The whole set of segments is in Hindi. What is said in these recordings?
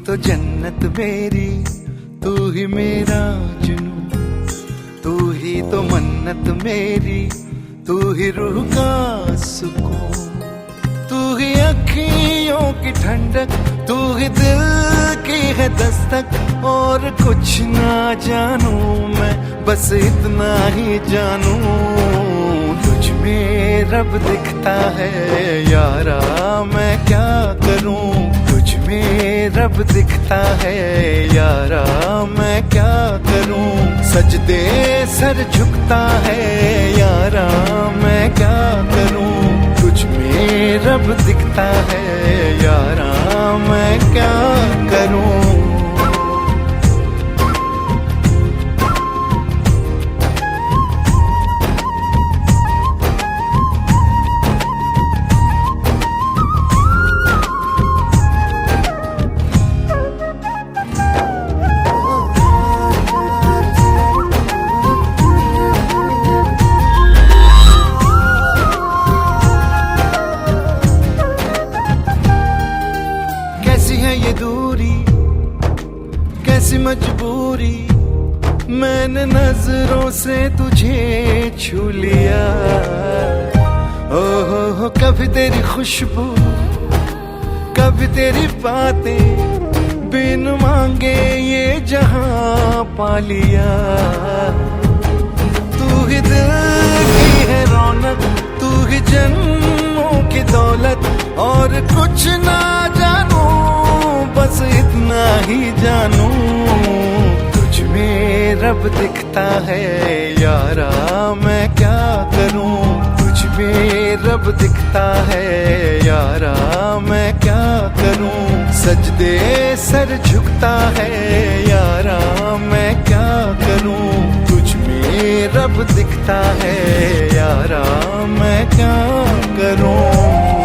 तो जन्नत मेरी, तू ही मेरा जुनून, तू ही तो मन्नत मेरी, तू ही रूह का सुकून, तू ही अखियों की ठंडक, तू ही दिल की है दस्तक। और कुछ ना जानू मैं, बस इतना ही जानू, तुझ में रब दिखता है यारा, मैं क्या करूं। तुझ में रब दिखता है यारा, मैं क्या करूं। सजदे सर झुकता है यारा, मैं क्या करूं। तुझ में रब दिखता है यारा, मैं क्या करूं। कैसी है ये दूरी, कैसी मजबूरी, मैंने नजरों से तुझे छू लिया। ओहो कभी तेरी खुशबू, कभी तेरी बातें, बिन मांगे ये जहां पा लिया। तू ही दिल की है रौनक, तू ही जन्मों की दौलत, और कुछ ना जानू, बस इतना ही जानू, तुझ में रब दिखता है यारा, मैं क्या करूं। तुझ में रब दिखता है यारा, मैं क्या करूं। सजदे सर झुकता है यारा, मैं क्या करूं। तुझ में रब दिखता है यारा, मैं क्या करूं।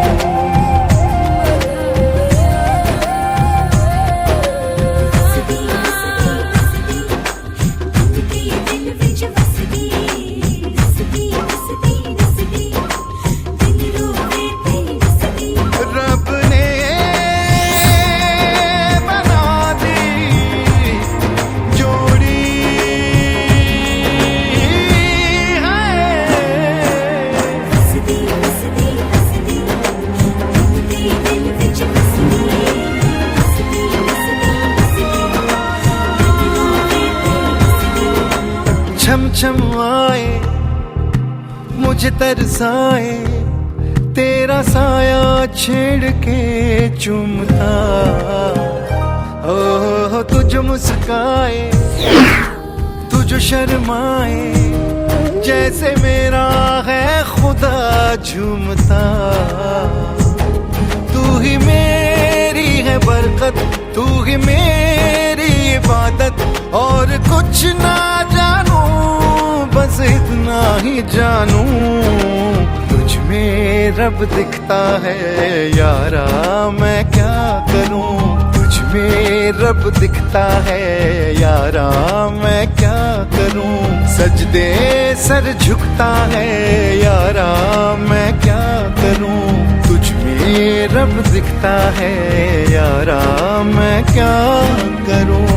छम छम आए मुझे तरसाए, तेरा साया छेड़ के चूमता। ओह तुझ मुस्काए, तुझ शर्माए, जैसे मेरा है खुदा झूमता। तू ही मेरी है बरकत, तू ही मेरी इबादत, और कुछ ना जानू, बस इतना ही जानू, तुझ में रब दिखता है यारा, मैं क्या करूं। तुझ में रब दिखता है यारा, मैं क्या करूं। सजदे सर झुकता है यारा, मैं क्या करूं। तुझ में रब दिखता है यारा, मैं क्या करूं।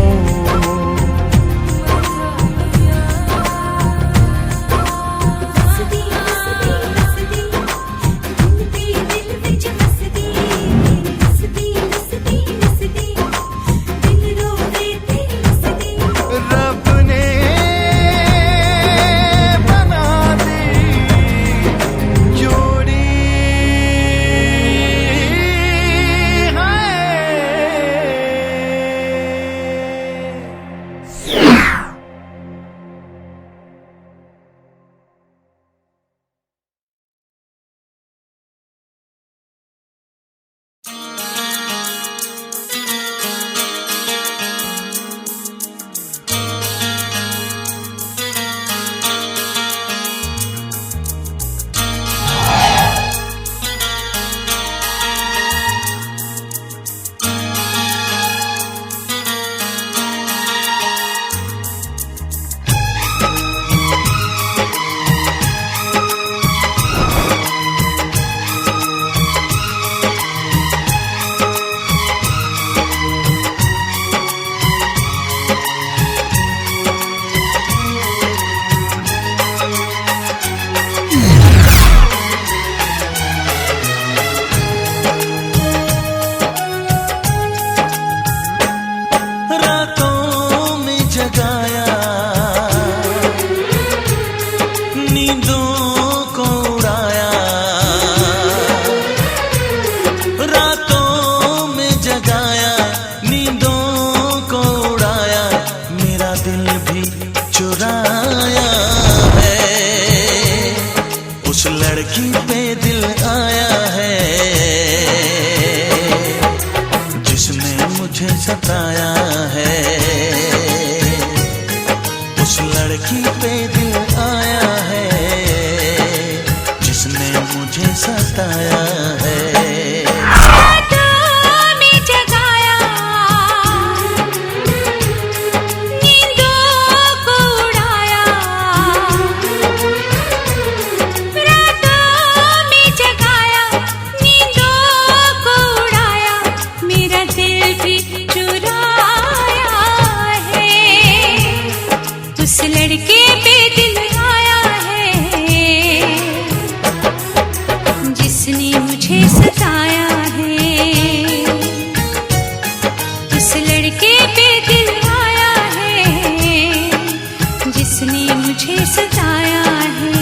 नींदों को उड़ाया, रातों में जगाया, नींदों को उड़ाया, मेरा दिल भी चुराया है। उस लड़की पे दिल आया है जिसने मुझे सताया है। उस लड़की पे दिल आया है जिसने मुझे सताया है। उस लड़के पे दिल आया है जिसने मुझे सताया है। उस लड़के पे दिल आया है जिसने मुझे सताया है।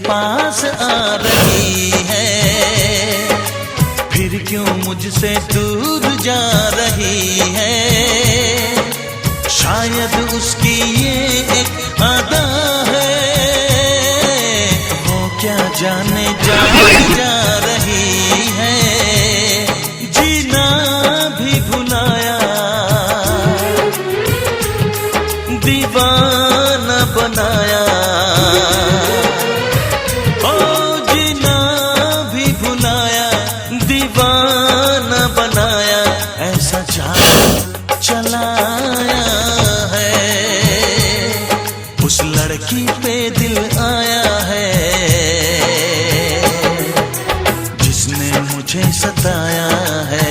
पास आ रही है, फिर क्यों मुझसे दूर जा रही है। शायद उसकी ये एक अदा है, वो क्या जाने जा रही है। जीना भी भुलाया, दीवाना बनाया, दीवाना बनाया, ऐसा जादू चलाया है। उस लड़की पे दिल आया है जिसने मुझे सताया है।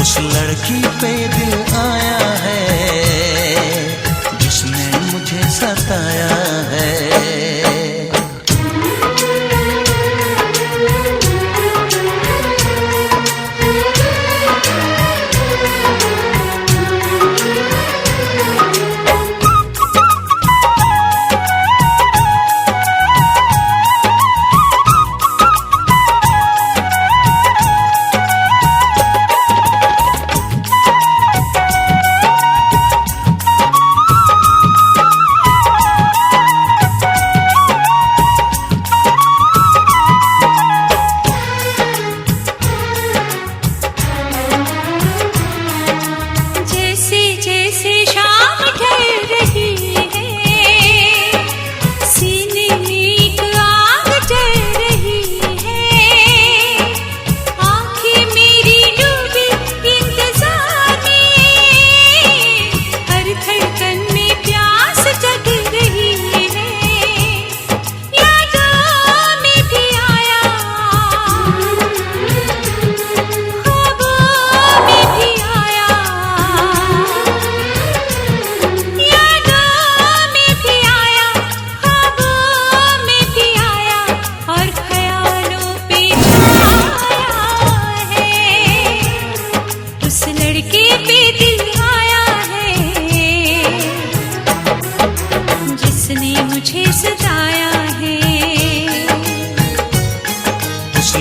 उस लड़की पे दिल आया है जिसने मुझे सताया है।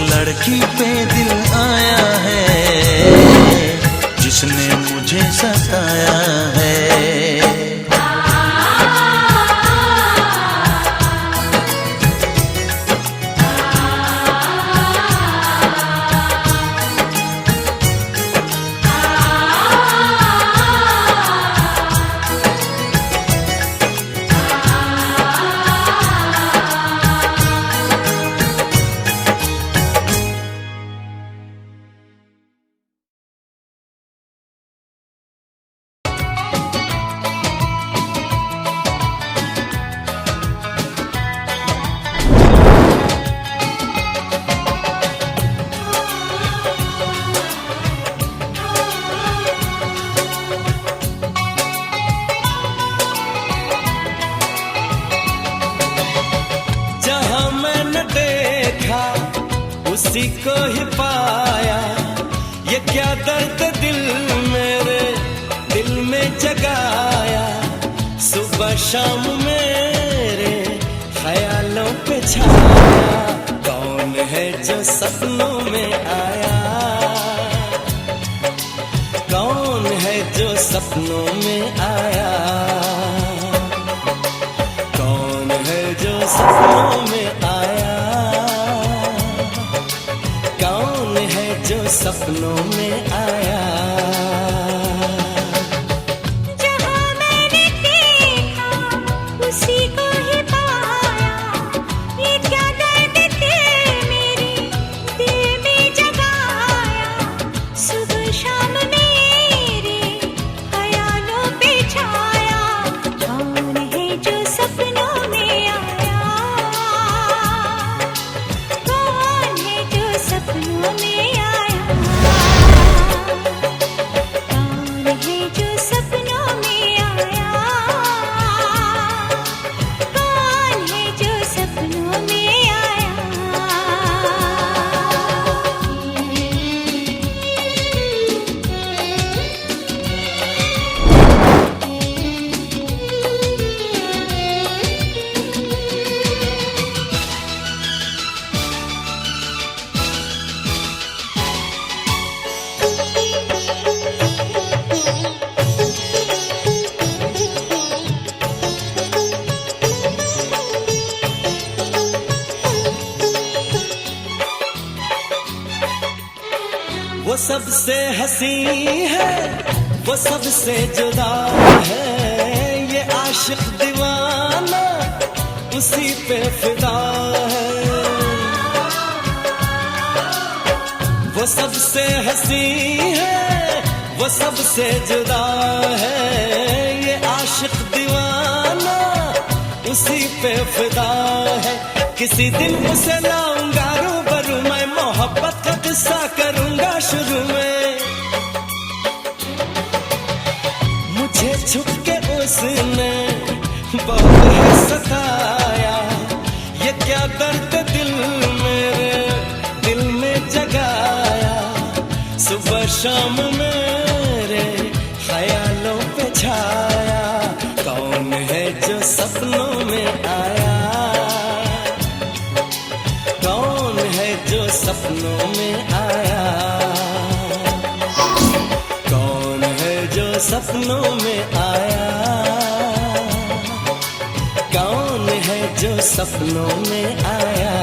लड़की पे दिल आया है जिसने मुझे सताया है। उसी को ही पाया। ये क्या दर्द दिल मेरे दिल में जगाया, सुबह शाम मेरे ख्यालों पे छाया। कौन है जो सपनों में आया, कौन है जो सपनों में आया, कौन है जो सपनों में आया, कौन है जो सपनों में आया। जहाँ मैंने देखा उसी को ही पाया, ये क्या दर्द थे मेरे दिल में जगाया, सुबह शाम मेरे ख्यालों पे छाया। कौन है जो सपनों में आया, कौन है जो सपनों में आया, कौन है जो सपनों में आया, कौन है जो सपनों में आया। वो सबसे हंसी है, वो सबसे जुदा है, ये आशिक दीवाना उसी पे फिदा है। वो सबसे हंसी है, वो सबसे जुदा है, ये आशिक दीवाना उसी पे फिदा है। किसी दिन उसे लाऊंगा रूबरू, मैं मोहब्बत का किस्सा करूंगा शुरू में। मुझे छुप के उसने बहुत ही सताया, ये क्या दर्द दिल मेरे दिल में जगाया, सुबह शाम मेरे ख्यालों पे छाया। कौन है जो सपनों में आया, कौन है जो सपनों में आया, कौन है जो सपनों में आया, कौन है जो सपनों में आया।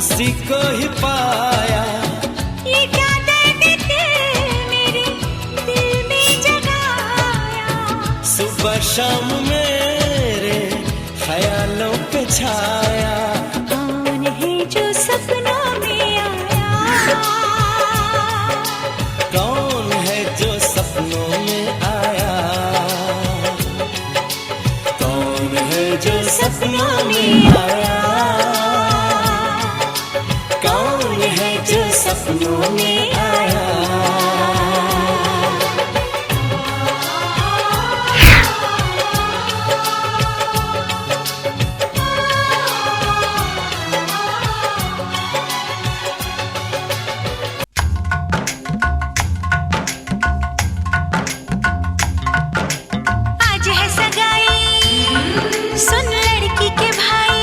उसी को ही पाया। ये क्या दर्द मेरे दिल में जगाया, सुबह शाम मेरे ख्यालों पे छाया। कौन है जो सपनों में आया, कौन है जो सपनों में आया, कौन है जो सपनों में आया, कौन है जो सपनों में आया। आज है सगाई सुन लड़की के भाई,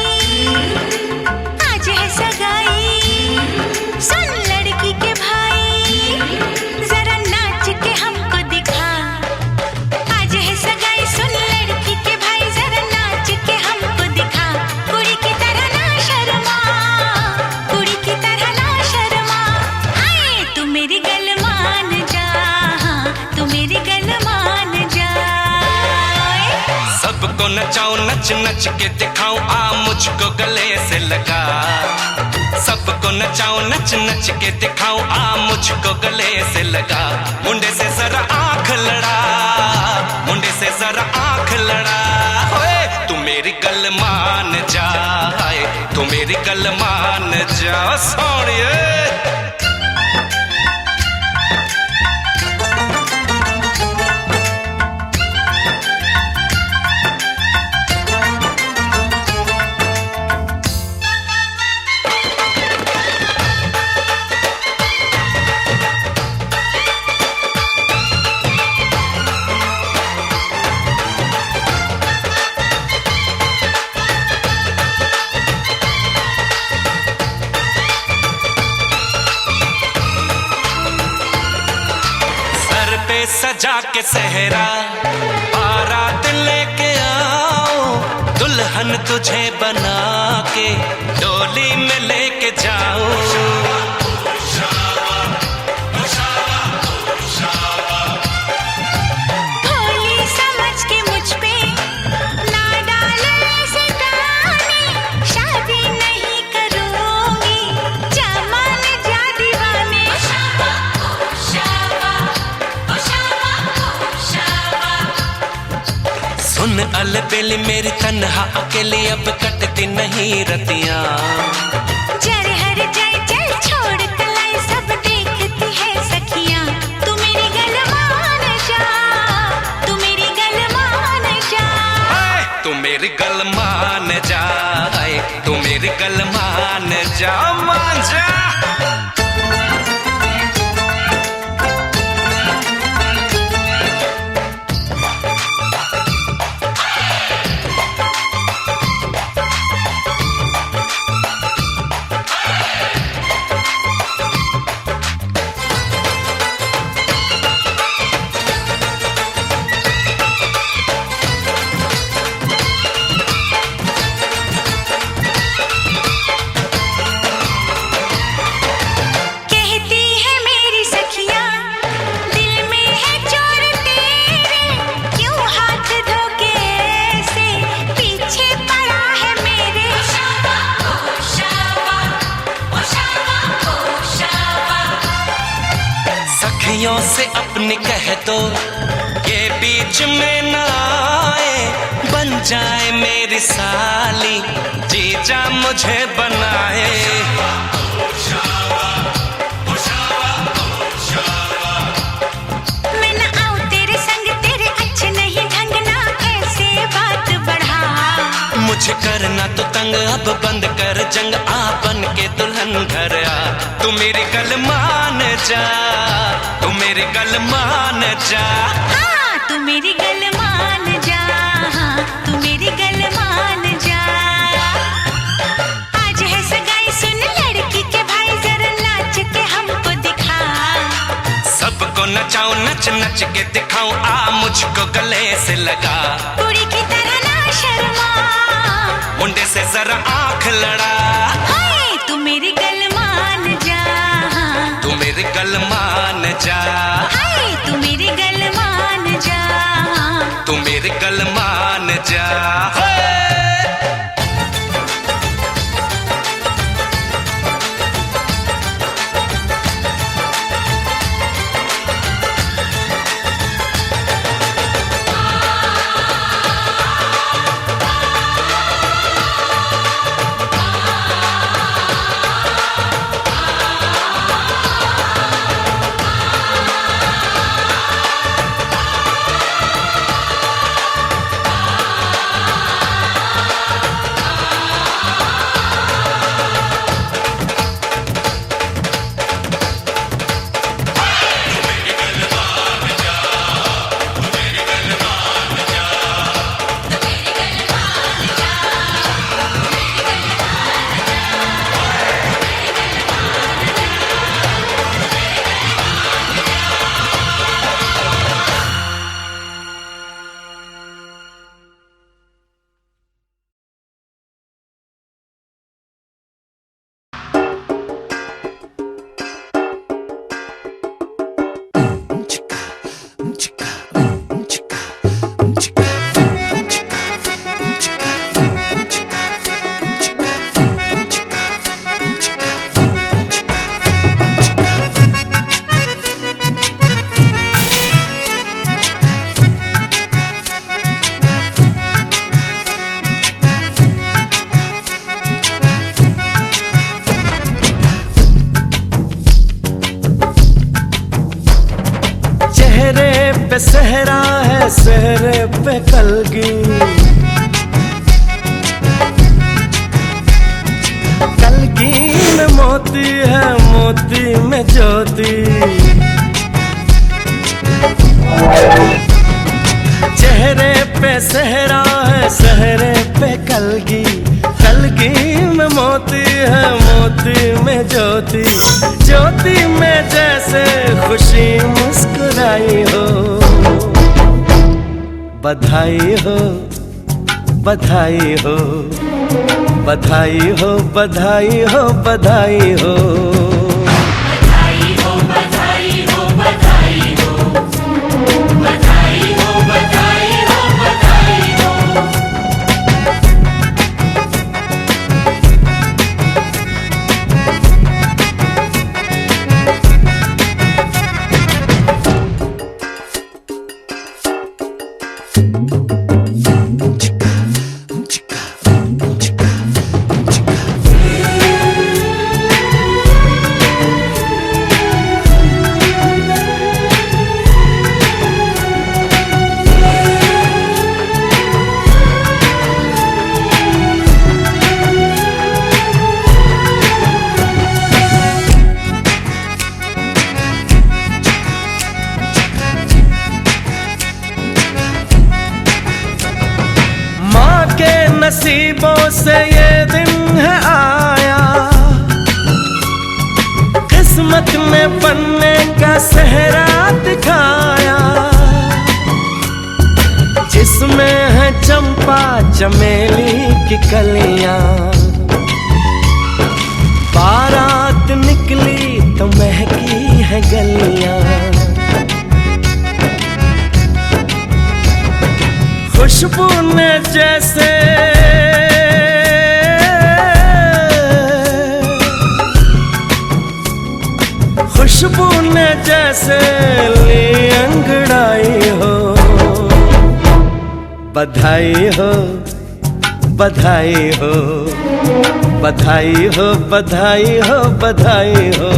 आज है सगाई सुन लड़की के भाई, जरा नाच के हमको दिखा। आज है सगाई सुन लड़की के भाई, जरा नाच के हमको दिखा। कुड़ी की तरह ना शर्मा, कुड़ी की तरह ना शर्मा। आए तू मेरी गल मान जा, तू मेरी गल मान जा। सबको नचाऊं नच नच के दिखाऊं, आ मुझको गले से लगा। सबको नचाऊं नच नच के दिखाऊं, आ मुझको गले से लगा। मुंडे से जरा आंख लड़ा, मुंडे से जरा आंख लड़ा। ओए तू मेरी गल मान जा, तू मेरी गल मान जा सोनिए। सजा के सहरा बारात लेके आओ, दुल्हन तुझे बना के डोली में लेके जाओ। भोली समझ के मुझ पे ना डालो ऐसे गाने, शादी नहीं करूंगी जमान जा दीवाने। सुन अलबेली मेरी तन्हा अकेली, अब कटती नहीं रतियां। जरे हर जाए चल छोड़ कलाई, सब देखती है सखियां। तू मेरी गल मान जा, तू मेरी गल मान जा। तू मेरी गल मान जा, तू मेरी गल मान जा, मान जा। सखियों से अपनी कह दो ये बीच में ना आए, बन जाए मेरी साली जीजा मुझे बनाए। मैं ना आऊं तेरे संग, तेरे अच्छे नहीं ढंग, ना ऐसे बात बढ़ा। मुझे करना तो तंग, अब बंद कर जंग, आ बन के दुल्हन घर आ। तू मेरी गल मान जा, तू मेरी गल मान जा। हाँ तू मेरी गल मान जा, हाँ तू मेरी गल मान जा। आज है सगाई सुन लड़की के भाई, जरा नाच के हमको दिखा। सबको नचाऊं नच नच के दिखाऊं, आ मुझको गले से लगा। कुड़ी की तरह ना शर्मा, मुंडे से जरा आंख लड़ा। हाय तू मेरी गल मान जा, तू मेरी गल मान जा, हाय तू मेरी गल मान जा, तू मेरी गल मान जा। सहरा है सहरे पे कलगी, कलगी में मोती है मोती में ज्योति। चेहरे पे सहरा है सहरे पे कलगी, कलगी में मोती है मोती में ज्योति। ज्योति में जैसे खुशी मुस्कुराई हो, बधाई हो बधाई हो बधाई हो बधाई हो बधाई हो। नसीबों से ये दिन है आया, किस्मत ने बनने का सेहरा दिखाया, जिसमें है चंपा चमेली की कलियां। बारात निकली तो महकी है गलियां, खुशबू ने जैसे खुशबू ने जैसे ली अंगड़ाई हो। बधाई हो बधाई हो बधाई हो बधाई हो बधाई हो।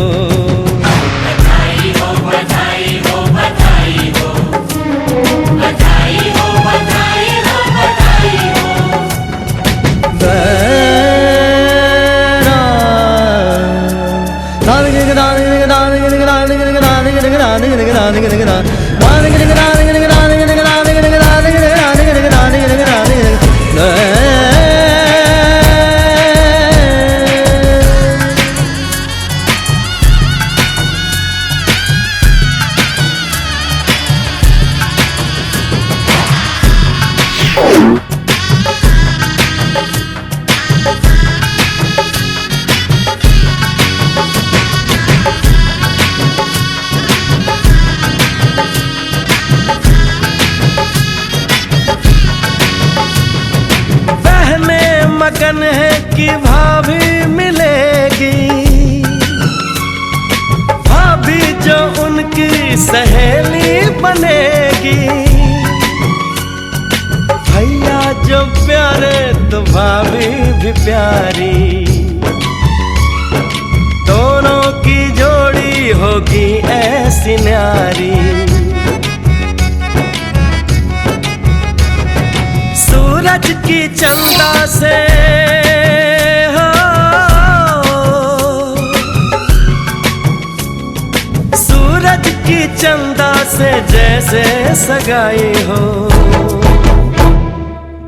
से जैसे सगाई हो।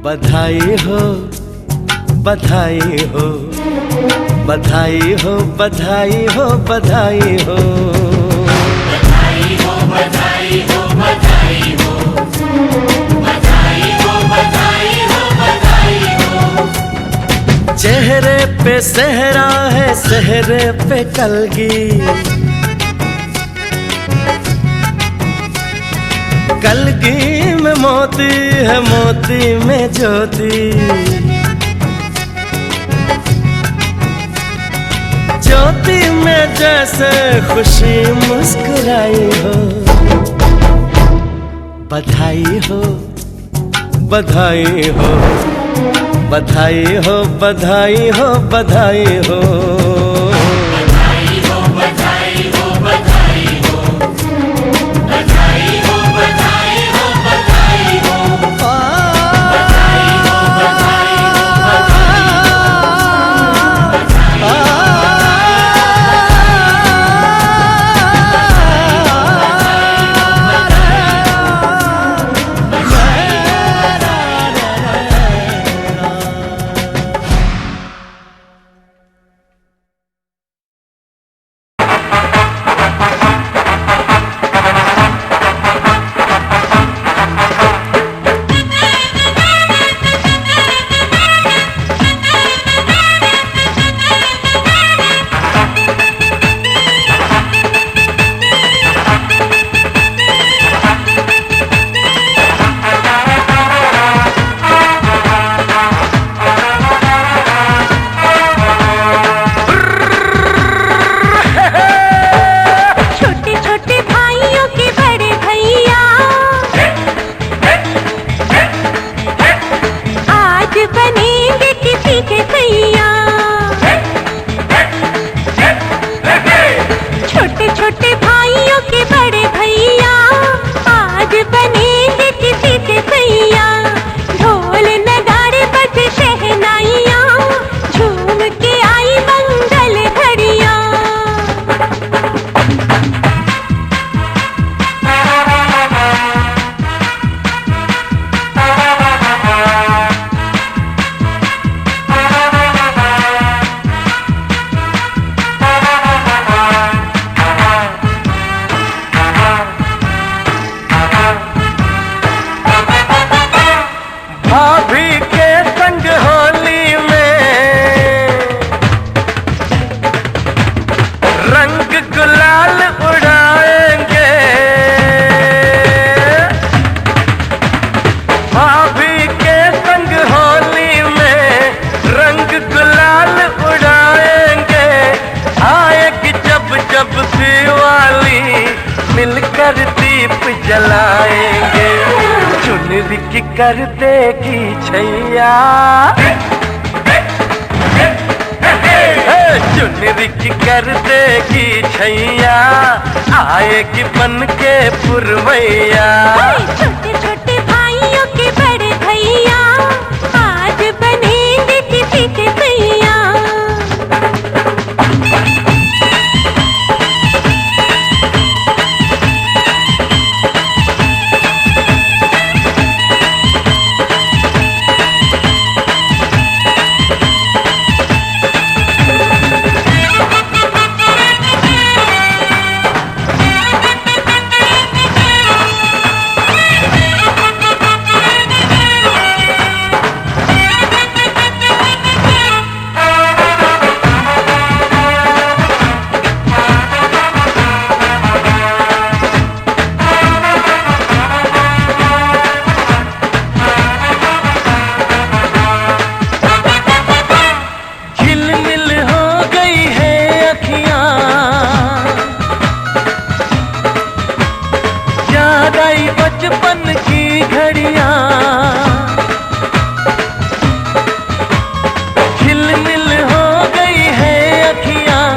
बधाई हो बधाई हो बधाई हो बधाई हो बधाई हो बधाई हो बधाई हो बधाई हो बधाई हो बधाई हो बधाई हो। चेहरे पे सेहरा है सेहरे पे कलगी, कलगी में मोती है मोती में ज्योति, ज्योति में जैसे खुशी मुस्कुराई हो। बधाई हो बधाई हो बधाई हो बधाई हो बधाई हो बधाई हो बधाई हो बधाई हो बधाई हो बधाई हो बधाई हो जलाएंगे चुनरी की कर देगी छैया, चुनरी की कर देगी छैया, आएगी बन के पुरवैया। छोटे छोटे भाइयों के बड़े भैया आज बनेंगे किसी के भैया। बचपन की घड़ियां झिलमिल हो गई है अखियां,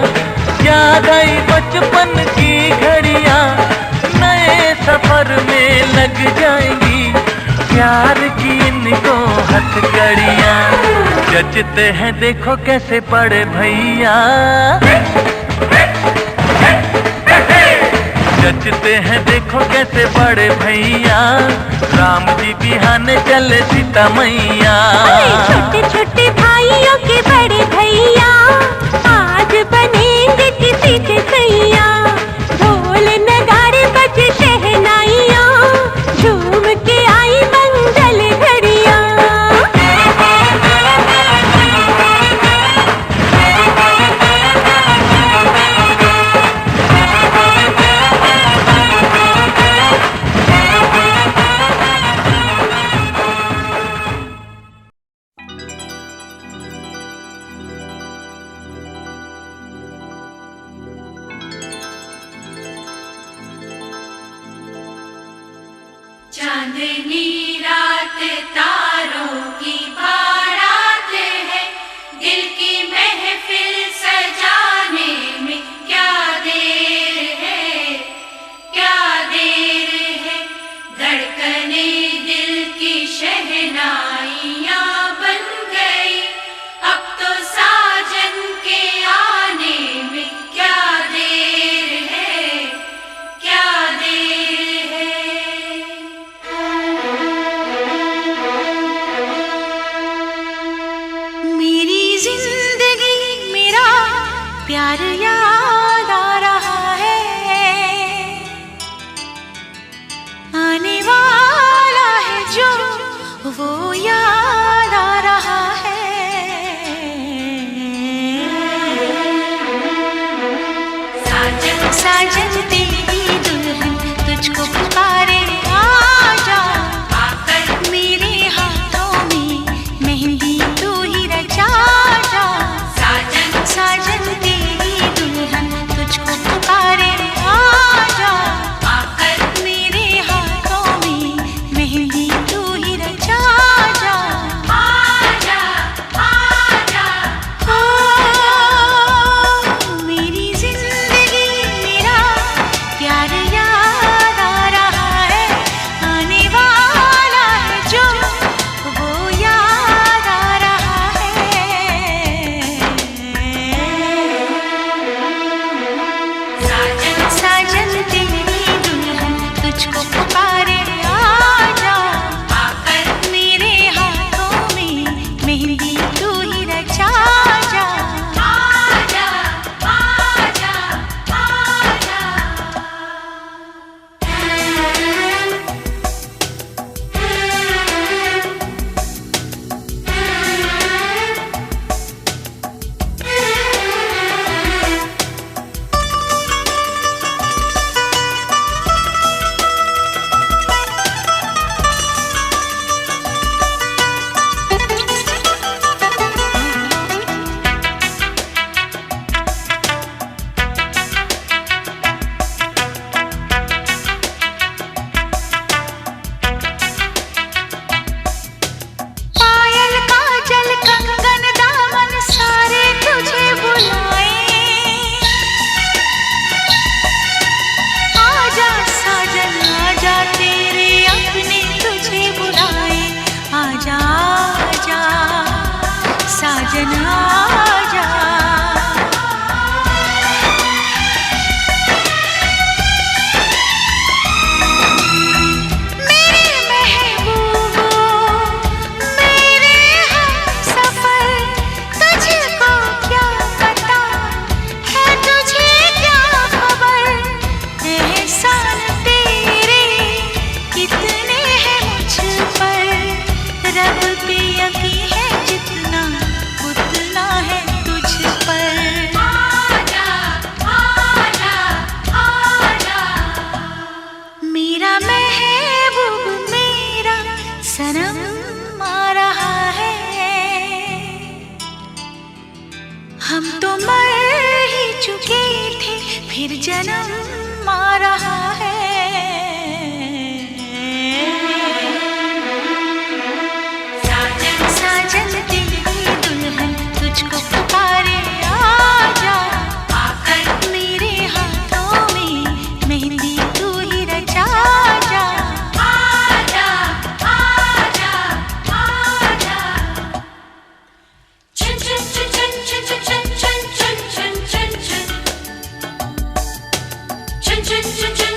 याद आई बचपन की घड़ियां, नए सफर में लग जाएंगी प्यार की इनको हथकड़ियां। जचते हैं देखो कैसे पड़े भैया, जचते हैं देखो कैसे बड़े भैया, राम जी बिहाने चले सीता मैया। छोटे छोटे भाइयों के बड़े भैया, आज बनेंगे किसी के सैया। ढोल नगाड़े बजे शहनाइयाँ, झूम के आई मंगल घड़ियाँ। चांदनी रात तारों की बारात है, दिल की महफिल सजाने में क्या देर है, क्या देर है। धड़कने दिल की शहनाइयाँ बन गई, अब तो साजन के आने में क्या देर है, क्या देर है। मेरी जिंदगी मेरा प्यार याद आ रहा है, आने वाला है जो वो याद आ रहा है। साजन साजन तेरी दुल्हन तुझको पुकारे, आजा आकर मेरे हाथों में मेहंदी तू ही रचा जा। साजन साजन तेरी दुल्हन तुझको पुकारे, आजा आकर मेरे हाथों में मेहंदी तू ही रचा जा। आजा आजा ओ मेरी जिंदगी मेरा प्यार याद आ रहा है, आने वाला है जो वो याद आ रहा है। साजन साजन तेरी दुल्हन तुझको पुकारे, आजा आकर मेरे हाथों में मेहंदी तू ही रचा जा। आजा आजा आजा। पायल काजल कंगन दामन सारे तुझे बुलाए, आजा साजन आजा तेरे अपने तुझे बुलाए। आजा आजा साजन आजा। मेरे महबूबो मेरे हमसफर, तुझको क्या पता है तुझे क्या खबर। एहसान तेरे कितने हैं मुझ पर, रब पे यकीन है जितना उतना है तुझ पर। आजा आजा आजा। मेरा महबूब मेरा सनम आ रहा है, हम तो मर ही चुके थे फिर जन्म आ रहा है। साजन साजन तेरी दुल्हन तुझको पुकारे, आजा आकर मेरे हाथों में मेहंदी तू ही रचा जा। आजा आजा आजा। चन चन चन चन चन चन चन चन चन चन चन चन चन चन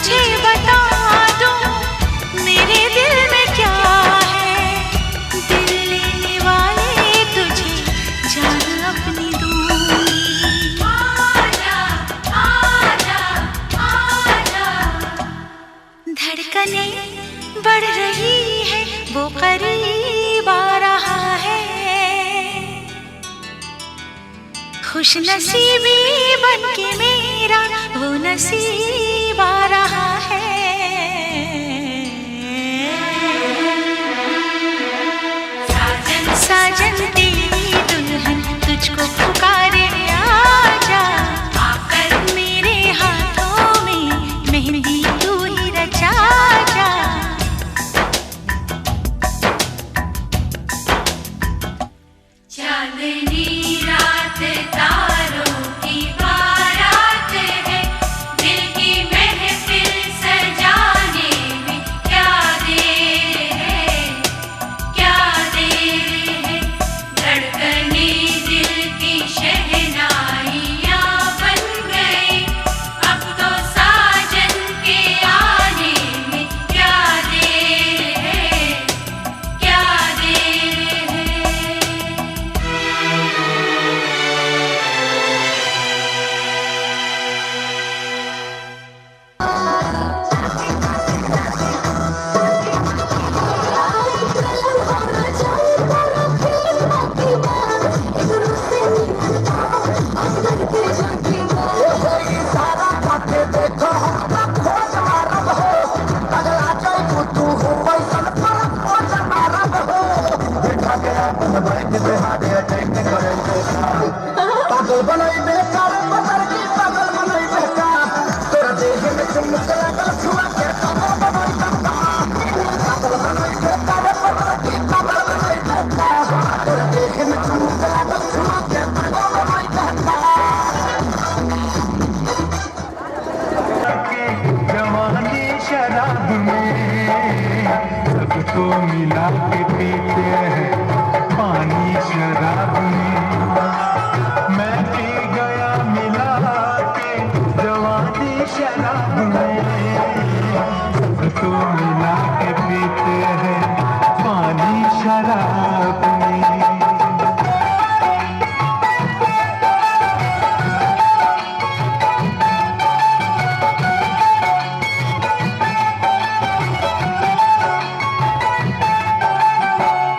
तुझे बता दूं मेरे दिल में क्या है, दिल लेने वाले तुझे जान अपनी दूंगी। आजा आजा आजा धड़कने बढ़ रही है, वो करीब आ रहा है, खुश नसीबी बनके मेरा वो नसीब आ रहा है। साजन साजन तेरी दुल्हन तुझको पुकारे, आजा आकर मेरे हाथों में मेहंदी तू ही रचा जा। चांदनी रात तारों की बारात है, दिल की महफिल सजाने में क्या देर है, क्या देर है। धड़कने दिल की शहनाइयाँ बन गई, अब तो साजन के आने में क्या देर है, क्या देर है। पागल बनाई बेकार पतर की पागल बनाई बेकार, तोरा देह में चुमक लगा छुआ के पागल बनाई बेकार, पागल बनाई बेकार पतर की पागल बनाई बेकार, तोरा देह में चुमक लगा छुआ के पागल बनाई बेकार। जवानी शराब में सबको मिला के पीते हैं पानी शराब में, मैं पी गया मिला के जवानी शराब में, सबको मिला के पीते हैं पानी शराब में।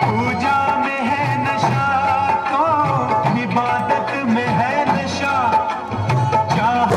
पूजा में है नशा तो इबादत में है नशा, चाह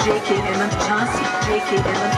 JK in the chance, JK in the